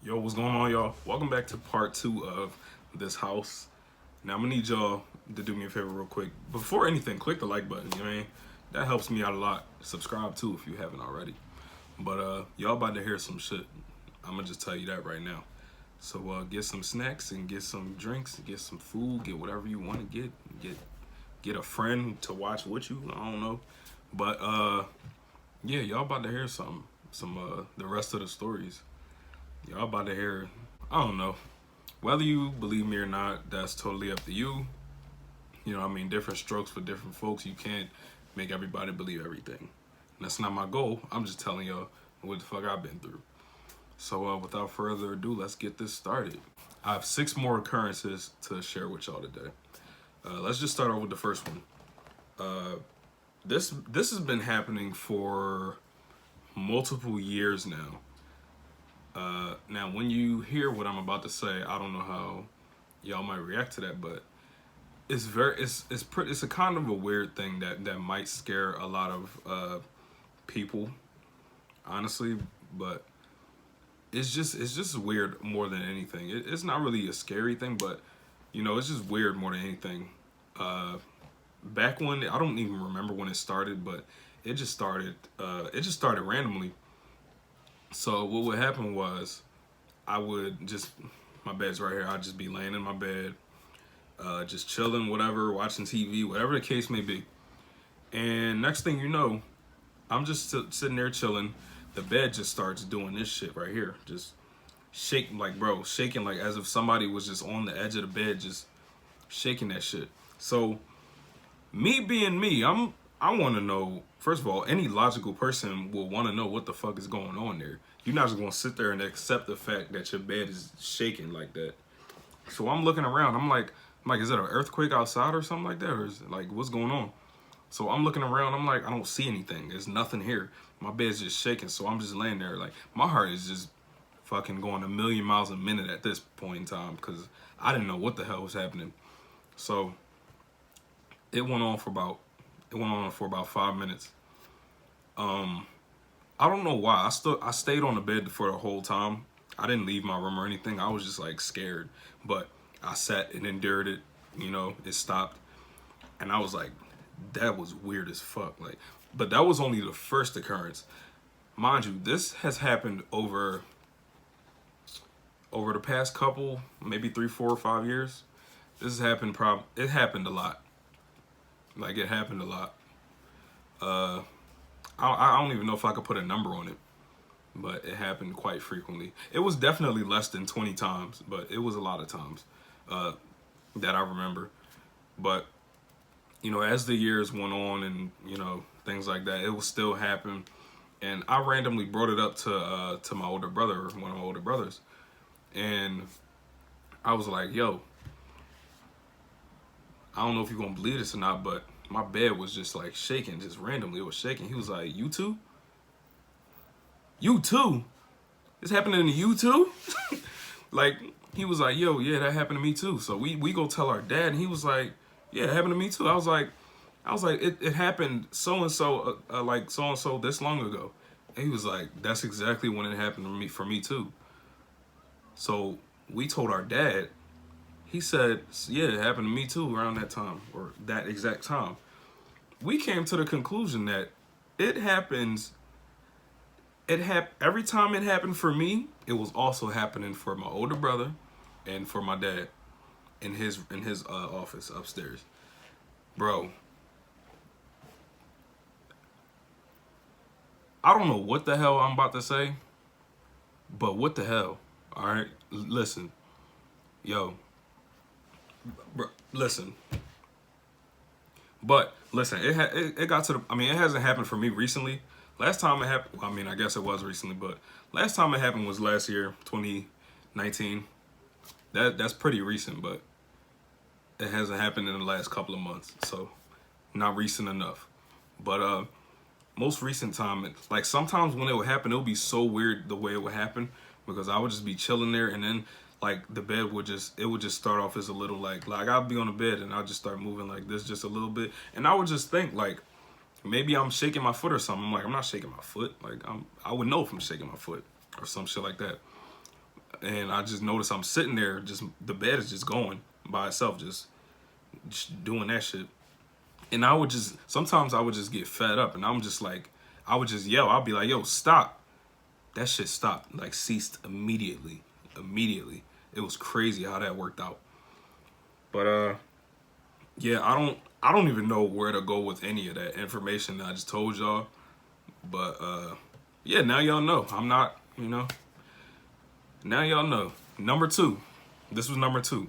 Yo, what's going on, y'all? Welcome back to part two of this house. Now, I'm gonna need y'all to do me a favor real quick. Before anything, click the like button, you know what I mean? That helps me out a lot. Subscribe too if you haven't already. But y'all about to hear some shit. I'm gonna just tell you that right now. So get some snacks and get some drinks, get some food, get whatever you want to get a friend to watch with you. I don't know. But yeah, y'all about to hear some the rest of the stories. Y'all about to hear, I don't know. Whether you believe me or not, that's totally up to you. You know what I mean? Different strokes for different folks. You can't make everybody believe everything. And that's not my goal. I'm just telling y'all what the fuck I've been through. So without further ado, let's get this started. I have 6 more occurrences to share with y'all today. Let's just start off with the first one. This has been happening for multiple years now. Now, when you hear what I'm about to say, I don't know how y'all might react to that, but it's a kind of a weird thing that might scare a lot of people, honestly. But it's just weird more than anything. It's not really a scary thing, but it's just weird more than anything. Back when I don't even remember when it started, but it just started. It just started randomly. So what would happen was I would just, my bed's right here. I'd just be laying in my bed, just chilling, whatever, watching TV, whatever the case may be. And next thing you know, I'm just sitting there chilling. The bed just starts doing this shit right here. Just shaking shaking like as if somebody was just on the edge of the bed, just shaking that shit. So me being me, I want to know, first of all, any logical person will want to know what the fuck is going on there. You're not just going to sit there and accept the fact that your bed is shaking like that. So I'm looking around. I'm like, is it an earthquake outside or something like that? Or is it like, what's going on? So I'm looking around. I'm like, I don't see anything. There's nothing here. My bed's just shaking. So I'm just laying there. Like, my heart is just fucking going a million miles a minute at this point in time because I didn't know what the hell was happening. So it went on for about 5 minutes. I don't know why. I stayed on the bed for the whole time. I didn't leave my room or anything. I was just like scared, but I sat and endured it. It stopped, and I was like, that was weird as fuck. Like, but that was only the first occurrence. Mind you, this has happened over the past couple, maybe 3, 4, or 5 years. This has happened. It happened a lot. Like, it happened a lot. I don't even know if I could put a number on it, but it happened quite frequently. It was definitely less than 20 times, but it was a lot of times that I remember. But, as the years went on and, things like that, it would still happen. And I randomly brought it up to my older brother, one of my older brothers. And I was like, yo, I don't know if you're going to believe this or not, but my bed was just like shaking, just randomly. It was shaking. He was like, you too? You too? It's happening to you too? Like, he was like, yo, yeah, that happened to me too. So we go tell our dad, and he was like, yeah, it happened to me too. I was like, it happened so-and-so, like so-and-so this long ago. And he was like, that's exactly when it happened for me too. So we told our dad. He said, yeah, it happened to me too around that time, or that exact time. We came to the conclusion that it happens, every time it happened for me, it was also happening for my older brother and for my dad in his office upstairs. Bro, I don't know what the hell I'm about to say, but what the hell? All right, listen, yo. Bro, listen, but listen, it got to the. I mean, it hasn't happened for me recently. Last time it happened, well, I mean, I guess it was recently, but last time it happened was last year, 2019. That's pretty recent, but it hasn't happened in the last couple of months, so not recent enough. But most recent time, like sometimes when it would happen, it would be so weird the way it would happen because I would just be chilling there and then like the bed would just start off as a little like I'll be on the bed and I'll just start moving like this just a little bit, and I would just think like maybe I'm shaking my foot or something. I'm like, I'm not shaking my foot. Like I would know if I'm shaking my foot or some shit like that. and I just noticed I'm sitting there, just the bed is just going by itself, just doing that shit. And I would just, sometimes I would just get fed up, and I'm just like, I would just yell. I'd be like, yo, stop. That shit stopped, like ceased immediately. Immediately. It was crazy how that worked out. But yeah, I don't even know where to go with any of that information that I just told y'all. But yeah, now y'all know. I'm not, you know. Now y'all know. Number 2. This was number 2.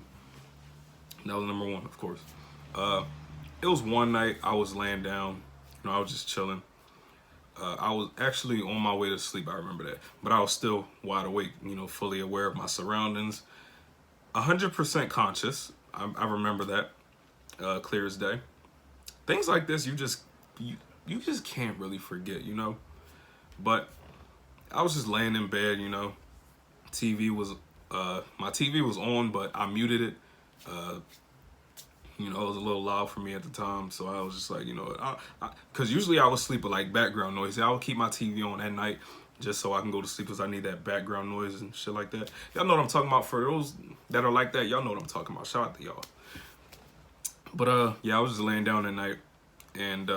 That was number 1, of course. It was one night I was laying down. You know, I was just chilling. I was actually on my way to sleep. I remember that, but I was still wide awake. You know, fully aware of my surroundings, 100% conscious. I remember that clear as day. Things like this, you just can't really forget. You know, but I was just laying in bed. You know, TV was my TV was on, but I muted it. You know, it was a little loud for me at the time, so I was just like, you know, because usually I would sleep with like background noise. I would keep my TV on at night just so I can go to sleep because I need that background noise and shit like that. Y'all know what I'm talking about. For those that are like that, y'all know what I'm talking about. Shout out to y'all. But yeah, I was just laying down at night, and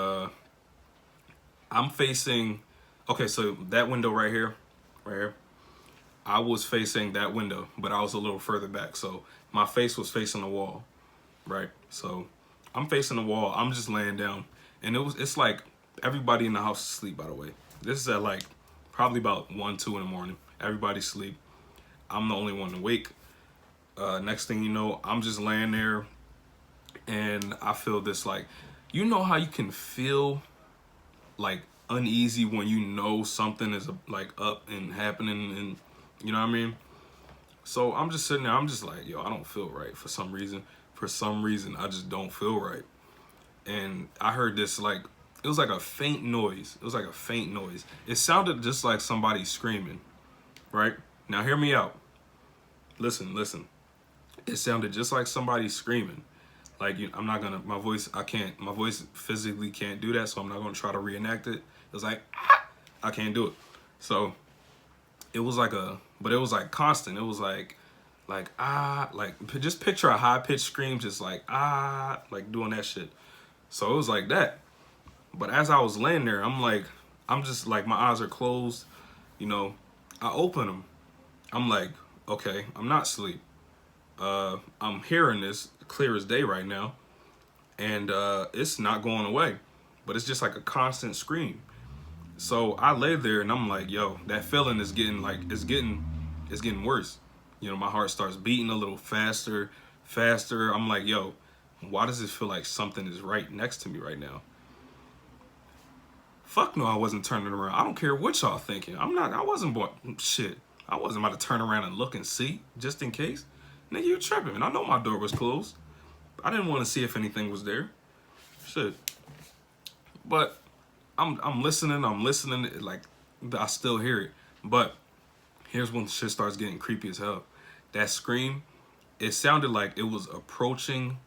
I'm facing. Okay, so that window right here, I was facing that window, but I was a little further back, so my face was facing the wall. Right, so I'm facing the wall. I'm just laying down, and it's like everybody in the house is asleep. By the way, this is at like probably about 1, 2 in the morning. Everybody's asleep. I'm the only one awake. Next thing you know, I'm just laying there, and I feel this like, you know how you can feel like uneasy when you know something is like up and happening, and you know what I mean. So I'm just sitting there. I'm just like, yo, I don't feel right for some reason. For some reason, I just don't feel right. And I heard this like, it was like a faint noise. It was like a faint noise. It sounded just like somebody screaming, right? Now hear me out. Listen, listen. It sounded just like somebody screaming. Like, I'm not gonna, my voice physically can't do that, so I'm not gonna try to reenact it. It was like, ah! I can't do it. So it was like but it was like constant. It was like ah, like just picture a high pitched scream, just like ah, like doing that shit. So it was like that. But as I was laying there, I'm just like, my eyes are closed, you know. I open them. I'm like, okay, I'm not asleep. I'm hearing this clear as day right now, and it's not going away, but it's just like a constant scream. So I lay there and I'm like, yo, that feeling is getting like, it's getting worse. You know, my heart starts beating a little faster. I'm like, yo, why does it feel like something is right next to me right now? Fuck no, I wasn't turning around. I don't care what y'all thinking. I wasn't shit. I wasn't about to turn around and look and see, just in case. Nigga, you tripping. And I know my door was closed. I didn't want to see if anything was there. Shit. But I'm listening, like I still hear it. But here's when shit starts getting creepy as hell. That scream, it sounded like it was approaching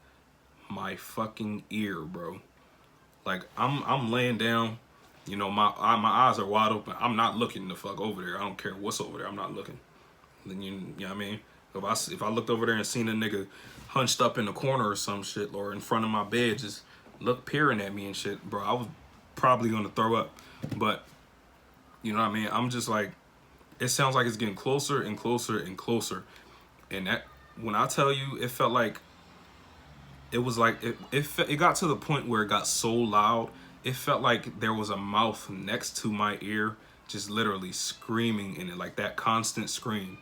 my fucking ear, bro. Like I'm laying down, you know, my eyes are wide open. I'm not looking the fuck over there. I don't care what's over there. I'm not looking. Then you know what I mean? If I looked over there and seen a nigga hunched up in the corner or some shit, or in front of my bed, just peering at me and shit, bro, I was probably gonna throw up. But you know what I mean? I'm just like, it sounds like it's getting closer and closer and closer. And that, when I tell you, it felt like, it was like, it got to the point where it got so loud, it felt like there was a mouth next to my ear, just literally screaming in it, like that constant scream.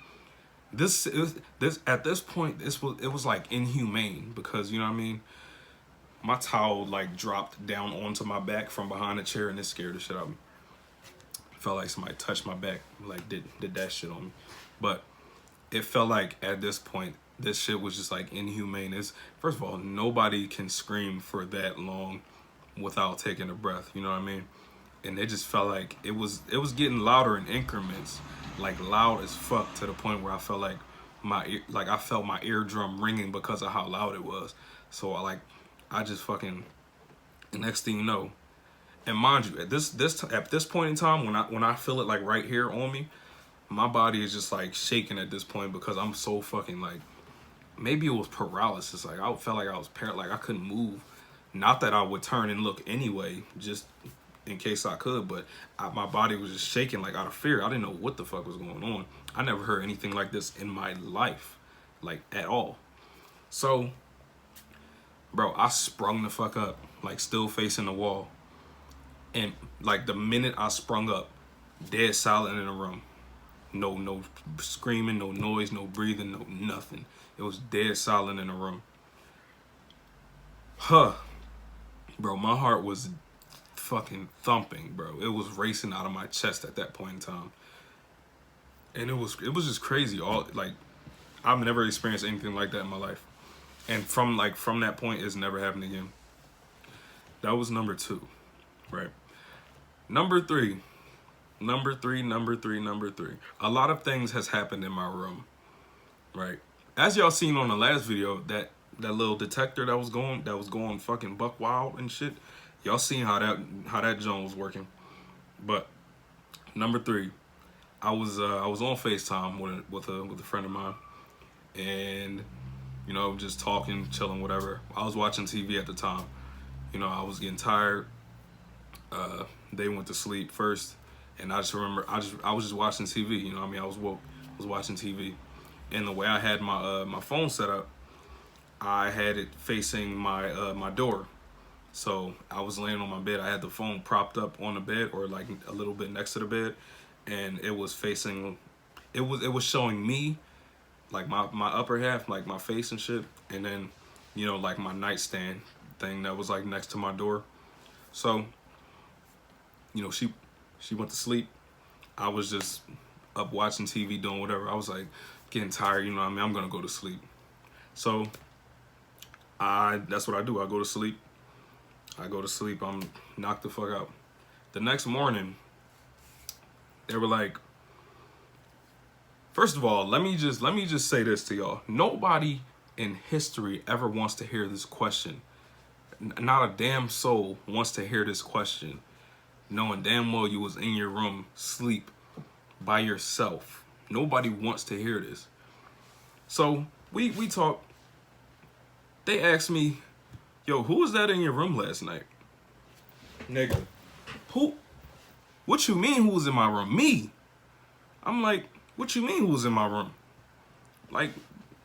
At this point, it was like inhumane, because, you know what I mean? My towel like dropped down onto my back from behind the chair, and it scared the shit out of me. Felt like somebody touched my back, like did that shit on me. But it felt like at this point, this shit was just like inhumane. First of all, nobody can scream for that long without taking a breath, you know what I mean? And it just felt like it was getting louder in increments, like loud as fuck, to the point where I felt like I felt my eardrum ringing because of how loud it was. So I just fucking, the next thing you know, and mind you, at this point in time, when I feel it like right here on me, my body is just like shaking at this point because I'm so fucking like, maybe it was paralysis. Like I felt like I was like I couldn't move. Not that I would turn and look anyway, just in case I could, but my body was just shaking like out of fear. I didn't know what the fuck was going on. I never heard anything like this in my life, like at all. So, bro, I sprung the fuck up, like still facing the wall. And like the minute I sprung up, dead silent in the room. No screaming, no noise, no breathing, no nothing. It was dead silent in the room. Huh. Bro, my heart was fucking thumping, bro. It was racing out of my chest at that point in time. And it was just crazy. All like I've never experienced anything like that in my life. And from that point it's never happened again. That was number 2, right? Number three. A lot of things has happened in my room, right? As y'all seen on the last video, that little detector that was going fucking buck wild and shit. Y'all seen how that joint was working. But number 3, I was on FaceTime with a friend of mine, and you know, just talking, chilling, whatever. I was watching TV at the time. You know, I was getting tired. They went to sleep first, and I just remember I was just watching TV. You know what I mean? I was woke, was watching TV, and the way I had my phone set up, I had it facing my door. So I was laying on my bed. I had the phone propped up on the bed, or like a little bit next to the bed, and it was facing. It was showing me, like my upper half, like my face and shit, and then, you know, like my nightstand thing that was like next to my door. So, you know, she went to sleep. I was just up watching TV, doing whatever. I was like getting tired, you know what I mean? I'm gonna go to sleep. So that's what I do. I go to sleep. I'm knocked the fuck out. The next morning, they were like, first of all, let me just say this to y'all. Nobody in history ever wants to hear this question. Not a damn soul wants to hear this question, knowing damn well you was in your room, sleep, by yourself. Nobody wants to hear this. So we talked. They asked me, yo, who was that in your room last night? Nigga, who? What you mean who was in my room? Me. I'm like, what you mean who was in my room? Like,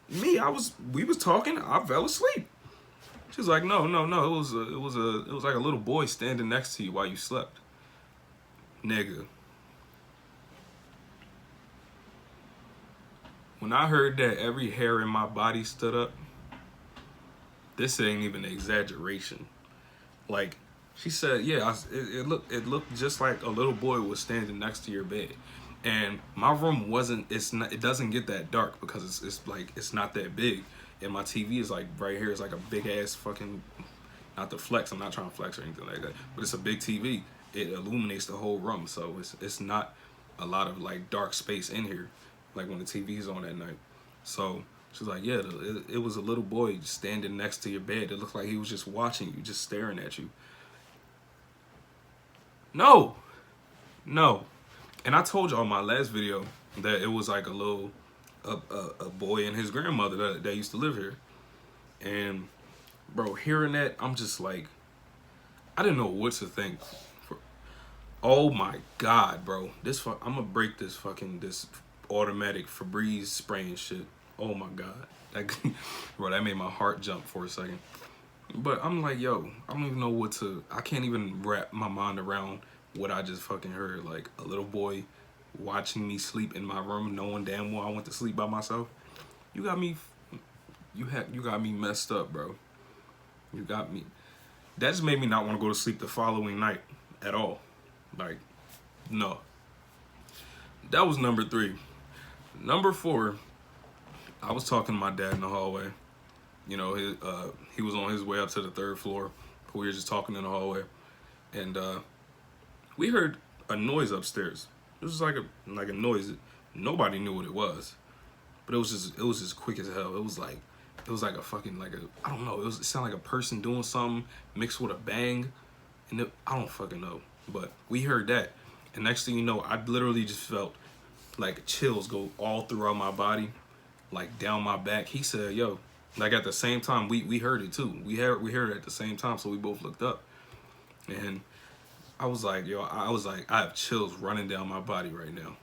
me, we was talking, I fell asleep. She's like, no, it was like a little boy standing next to you while you slept. Nigga. When I heard that, every hair in my body stood up. This ain't even an exaggeration. Like, she said, yeah, it looked just like a little boy was standing next to your bed. And my room it doesn't get that dark because it's not that big. And my TV is like right here. It's like a big ass fucking, not to flex, I'm not trying to flex or anything like that, but it's a big TV. It illuminates the whole room. So it's not a lot of like dark space in here, like when the TV's on at night. So she's like, yeah, it was a little boy standing next to your bed. It looked like he was just watching you, just staring at you. No. And I told y'all in my last video that it was like a boy and his grandmother that used to live here. And bro, hearing that, I'm just like, I didn't know what to think. Oh my God, bro. I'm gonna break this automatic Febreze spraying shit. Oh my God. Bro, that made my heart jump for a second. But I'm like, yo, I don't even know I can't even wrap my mind around what I just fucking heard. Like a little boy watching me sleep in my room, knowing damn well I went to sleep by myself. You got me messed up, bro. You got me. That just made me not want to go to sleep the following night at all. Like, no. That was number 3. Number 4, I was talking to my dad in the hallway. You know, he was on his way up to the 3rd floor. We were just talking in the hallway, and we heard a noise upstairs. It was like a noise. Nobody knew what it was, but it was just quick as hell. It was like a fucking I don't know. It sounded like a person doing something mixed with a bang, and I don't fucking know. But we heard that, and next thing you know, I literally just felt like chills go all throughout my body, like down my back. He said, "Yo," like at the same time we heard it too. We heard it at the same time, so we both looked up, and I was like, "Yo," I was like, "I have chills running down my body right now,"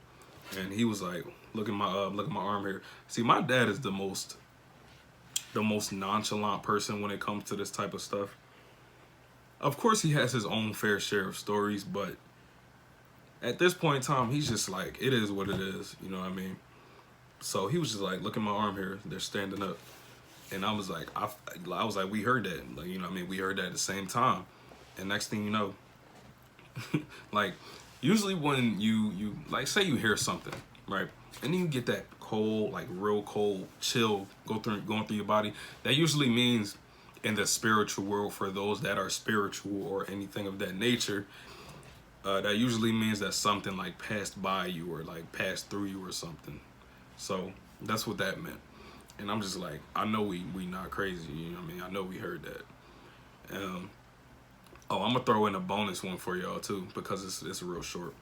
and he was like, look at my arm here. See, my dad is the most nonchalant person when it comes to this type of stuff. Of course, he has his own fair share of stories, but at this point in time, he's just like, it is what it is. You know what I mean? So he was just like, look at my arm here. They're standing up. And I was like, I was like, we heard that. Like, you know what I mean? We heard that at the same time. And next thing you know, like, usually when you like, say you hear something, right? And then you get that cold, like real cold chill going through your body. That usually means in the spiritual world, for those that are spiritual or anything of that nature, that usually means that something like passed by you or like passed through you or something. So that's what that meant. And I'm just like, I know we not crazy, you know what I mean? I know we heard that. Oh, I'm gonna throw in a bonus one for y'all too, because it's real short.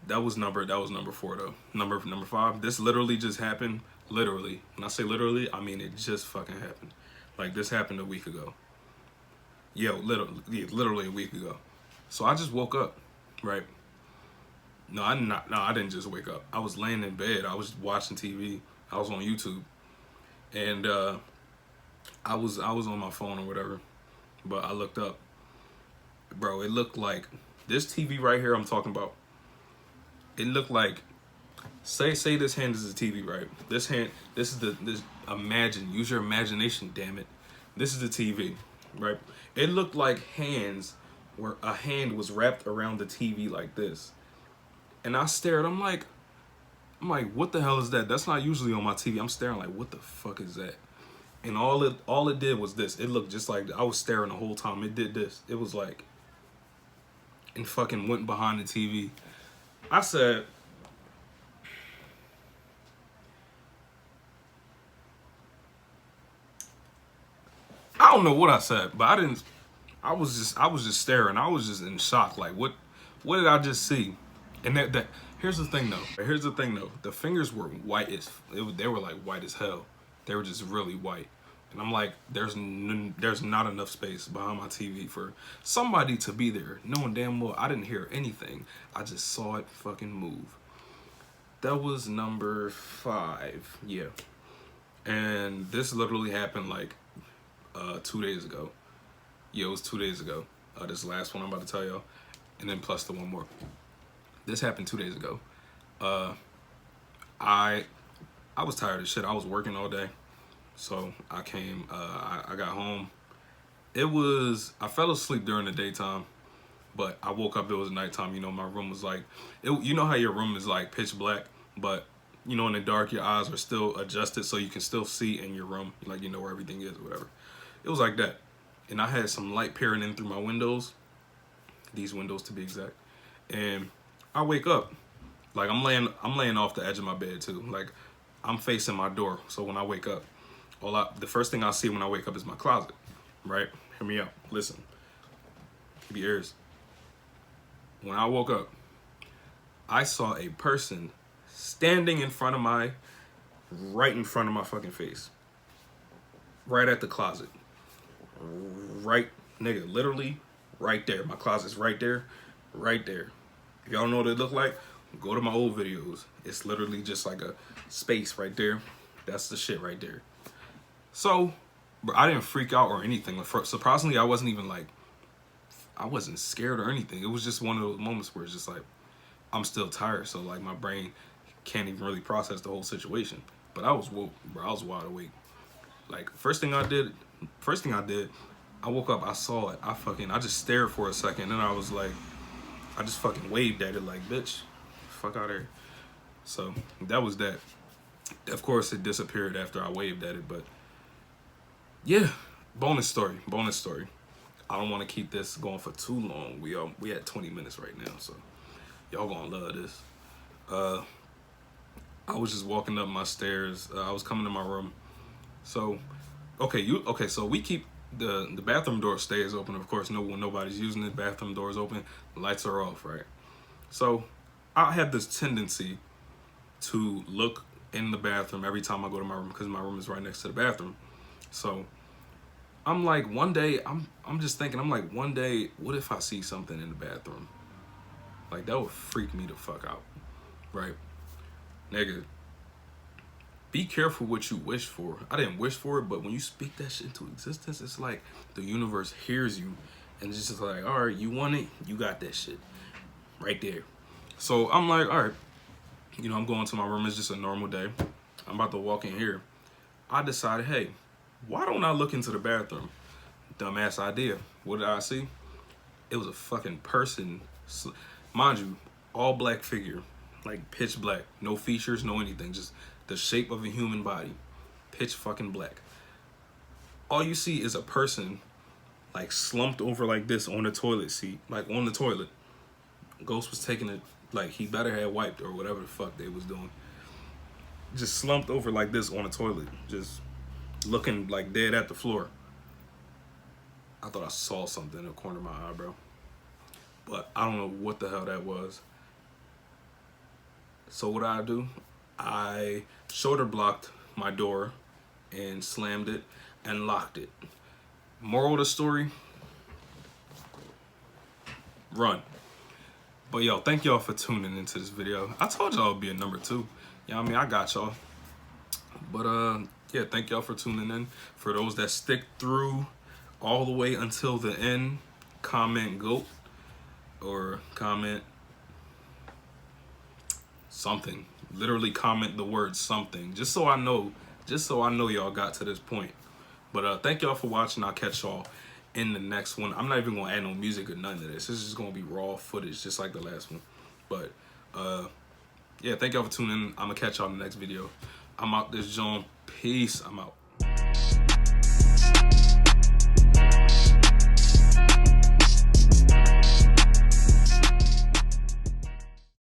That was number 4 though. Number 5. This literally just happened. Literally. When I say literally, I mean it just fucking happened. Like, this happened a week ago. Yo, literally a week ago. So I just woke up, right? No, I didn't just wake up. I was laying in bed. I was watching TV. I was on YouTube, and I was on my phone or whatever. But I looked up, bro. It looked like this TV right here I'm talking about. It looked like, say this hand is a TV, right? This imagine, use your imagination, damn it. This is the TV, right? It looked like hands, where a hand was wrapped around the TV like this. And I stared, I'm like, what the hell is that? That's not usually on my TV. I'm staring like, what the fuck is that? And all it did was this. It looked just like, I was staring the whole time. It did this. It was like, and fucking went behind the TV. I said, I don't know what I said, but I was just staring. I was just in shock. Like, what did I just see? And that here's the thing though. The fingers were white they were like white as hell. They were just really white. And I'm like, there's not enough space behind my TV for somebody to be there, knowing damn well I didn't hear anything. I just saw it fucking move. That was number 5. Yeah. And this literally happened like 2 days ago. Yeah, it was 2 days ago. This last one I'm about to tell y'all. And then plus the one more. This happened 2 days ago. I was tired of shit. I was working all day. So I came, I got home. I fell asleep during the daytime, but I woke up, it was nighttime. You know, my room was like, you know how your room is like pitch black, but you know, in the dark, your eyes are still adjusted so you can still see in your room, like, you know, where everything is, or whatever. It was like that. And I had some light peering in through my windows, these windows to be exact. And I wake up, like I'm laying off the edge of my bed too. Like, I'm facing my door. So when I wake up, the first thing I see when I wake up is my closet, right? Hear me out. Listen. Keep your ears. When I woke up, I saw a person standing right in front of my fucking face. Right at the closet. Right, nigga, literally right there. My closet's right there. Right there. If y'all don't know what it look like, go to my old videos. It's literally just like a space right there. That's the shit right there. So, but I didn't freak out or anything. Surprisingly, I wasn't scared or anything. It was just one of those moments where it's just like, I'm still tired. So like my brain can't even really process the whole situation. But I was woke, bro. I was wide awake. Like, first thing I did, I woke up, I saw it. I just stared for a second. And I was like, I just fucking waved at it like, bitch, fuck out of here. So that was that. Of course, it disappeared after I waved at it, but yeah, bonus story. I don't want to keep this going for too long. We at 20 minutes right now, so y'all gonna love this. I was just walking up my stairs. I was coming to my room. So, so we keep the bathroom door stays open. Of course, nobody's using it. Bathroom doors open, lights are off, right? So I have this tendency to look in the bathroom every time I go to my room because my room is right next to the bathroom. So I'm like, one day, I'm just thinking, I'm like, one day, what if I see something in the bathroom? Like, that would freak me the fuck out, right? Nigga, be careful what you wish for. I didn't wish for it, but when you speak that shit into existence, it's like the universe hears you, and it's just like, all right, you want it, you got that shit right there. So I'm like, all right, you know, I'm going to my room. It's just a normal day. I'm about to walk in here. I decided, hey, why don't I look into the bathroom? Dumbass idea. What did I see? It was a fucking person, mind you, all black figure, like pitch black, no features, no anything, just the shape of a human body, pitch fucking black. All you see is a person like slumped over like this on the toilet seat, like on the toilet. Ghost was taking it, like he better have wiped or whatever the fuck they was doing. Just slumped over like this on the toilet, just looking like dead at the floor. I thought I saw something in the corner of my eye, bro. But I don't know what the hell that was. So what I do? I shoulder blocked my door and slammed it and locked it. Moral of the story, run. But yo, thank y'all for tuning into this video. I told y'all it'd be a number 2. You know what I mean? I got y'all. But yeah, thank y'all for tuning in. For those that stick through all the way until the end, comment GOAT or comment something. Literally comment the word something. Just so I know y'all got to this point. But thank y'all for watching. I'll catch y'all in the next one. I'm not even gonna add no music or none of this. This is just gonna be raw footage, just like the last one. But yeah, thank y'all for tuning in. I'm gonna catch y'all in the next video. I'm out. This Jawn. Peace. I'm out.